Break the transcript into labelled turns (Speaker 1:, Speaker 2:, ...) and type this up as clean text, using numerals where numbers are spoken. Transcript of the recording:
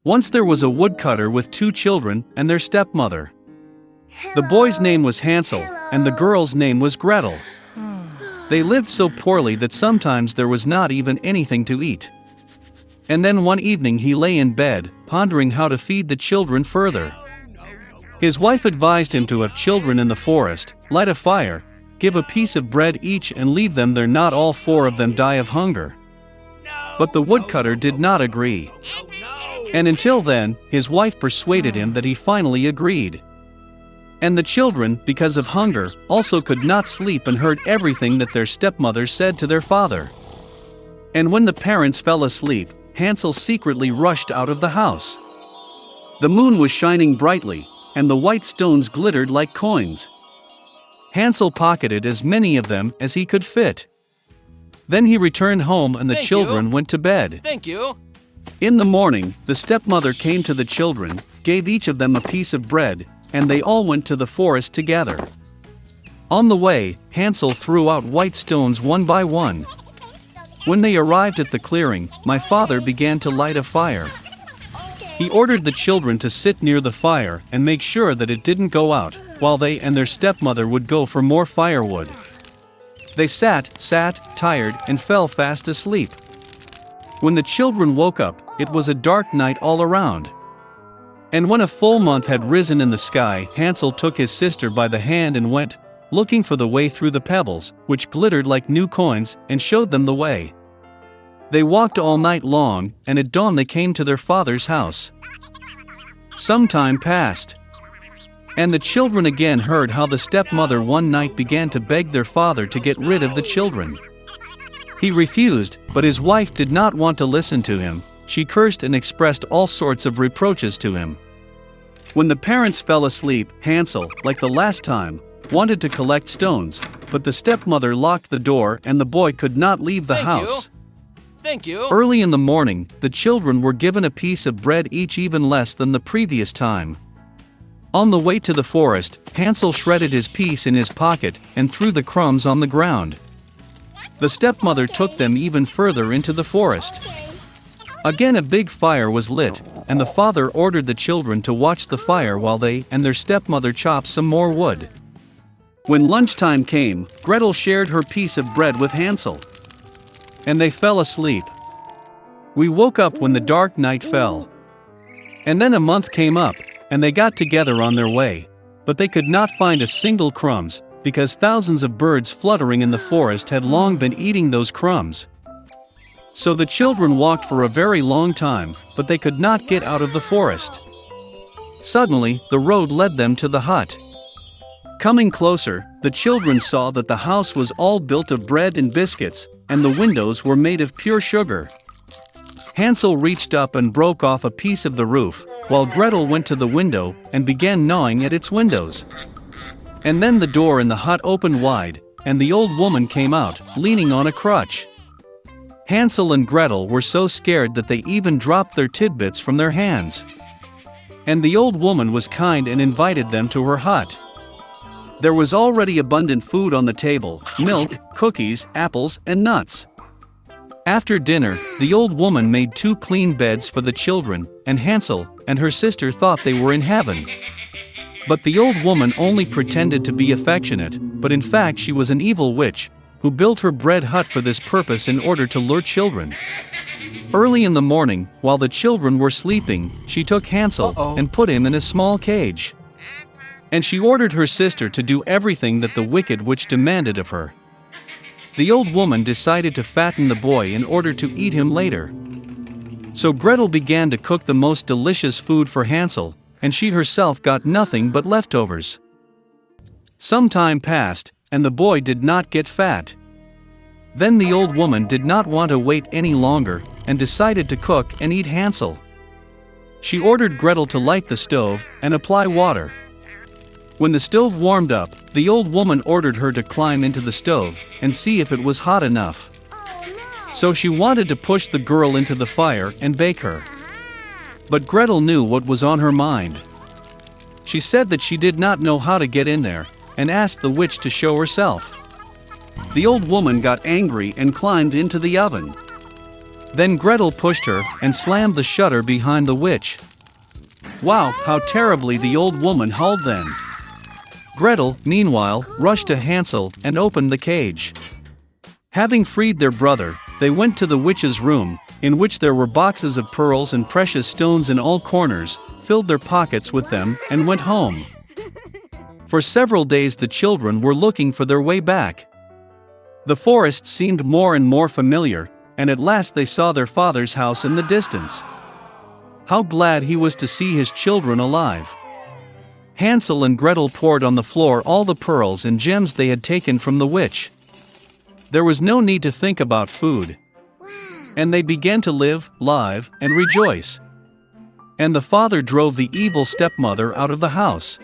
Speaker 1: Once there was a woodcutter with 2 children and their stepmother. The boy's name was Hansel, and the girl's name was Gretel. They lived so poorly that sometimes there was not even anything to eat. And then one evening he lay in bed, pondering how to feed the children further. His wife advised him to have children in the forest, light a fire, give a piece of bread each and leave them there, not all 4 of them die of hunger. But the woodcutter did not agree. And until then, his wife persuaded him that he finally agreed. And the children, because of hunger, also could not sleep and heard everything that their stepmother said to their father. And when the parents fell asleep, Hansel secretly rushed out of the house. The moon was shining brightly, and the white stones glittered like coins. Hansel pocketed as many of them as he could fit. Then he returned home and the children went to bed.
Speaker 2: Thank you.
Speaker 1: In the morning, the stepmother came to the children, gave each of them a piece of bread, and they all went to the forest together. On the way, Hansel threw out white stones one by one. When they arrived at the clearing, my father began to light a fire. He ordered the children to sit near the fire and make sure that it didn't go out, while they and their stepmother would go for more firewood. They sat, tired, and fell fast asleep. When the children woke up, it was a dark night all around. And when a full month had risen in the sky, Hansel took his sister by the hand and went, looking for the way through the pebbles, which glittered like new coins, and showed them the way. They walked all night long, and at dawn they came to their father's house. Some time passed. And the children again heard how the stepmother one night began to beg their father to get rid of the children. He refused, but his wife did not want to listen to him. She cursed and expressed all sorts of reproaches to him. When the parents fell asleep, Hansel, like the last time, wanted to collect stones, but the stepmother locked the door and the boy could not leave the house.
Speaker 2: Thank you.
Speaker 1: Early in the morning, the children were given a piece of bread each, even less than the previous time. On the way to the forest, Hansel shredded his piece in his pocket and threw the crumbs on the ground. The stepmother took them even further into the forest. Again a big fire was lit, and the father ordered the children to watch the fire while they and their stepmother chopped some more wood. When lunchtime came, Gretel shared her piece of bread with Hansel. And they fell asleep. We woke up when the dark night fell. And then a month came up, and they got together on their way, but they could not find a single crumbs, because thousands of birds fluttering in the forest had long been eating those crumbs. So the children walked for a very long time, but they could not get out of the forest. Suddenly, the road led them to the hut. Coming closer, the children saw that the house was all built of bread and biscuits, and the windows were made of pure sugar. Hansel reached up and broke off a piece of the roof, while Gretel went to the window and began gnawing at its windows. And then the door in the hut opened wide, and the old woman came out, leaning on a crutch. Hansel and Gretel were so scared that they even dropped their tidbits from their hands. And the old woman was kind and invited them to her hut. There was already abundant food on the table: milk, cookies, apples, and nuts. After dinner, the old woman made 2 clean beds for the children, and Hansel and her sister thought they were in heaven. But the old woman only pretended to be affectionate, but in fact she was an evil witch, who built her bread hut for this purpose in order to lure children. Early in the morning, while the children were sleeping, she took Hansel and put him in a small cage. And she ordered her sister to do everything that the wicked witch demanded of her. The old woman decided to fatten the boy in order to eat him later. So Gretel began to cook the most delicious food for Hansel, and she herself got nothing but leftovers. Some time passed, and the boy did not get fat. Then the old woman did not want to wait any longer, and decided to cook and eat Hansel. She ordered Gretel to light the stove and apply water. When the stove warmed up, the old woman ordered her to climb into the stove and see if it was hot enough. So she wanted to push the girl into the fire and bake her. But Gretel knew what was on her mind. She said that she did not know how to get in there, and asked the witch to show herself. The old woman got angry and climbed into the oven. Then Gretel pushed her and slammed the shutter behind the witch. Wow, how terribly the old woman howled then. Gretel, meanwhile, rushed to Hansel and opened the cage. Having freed their brother, they went to the witch's room, in which there were boxes of pearls and precious stones in all corners, filled their pockets with them, and went home. For several days the children were looking for their way back. The forest seemed more and more familiar, and at last they saw their father's house in the distance. How glad he was to see his children alive. Hansel and Gretel poured on the floor all the pearls and gems they had taken from the witch. There was no need to think about food. And they began to live, and rejoice. And the father drove the evil stepmother out of the house.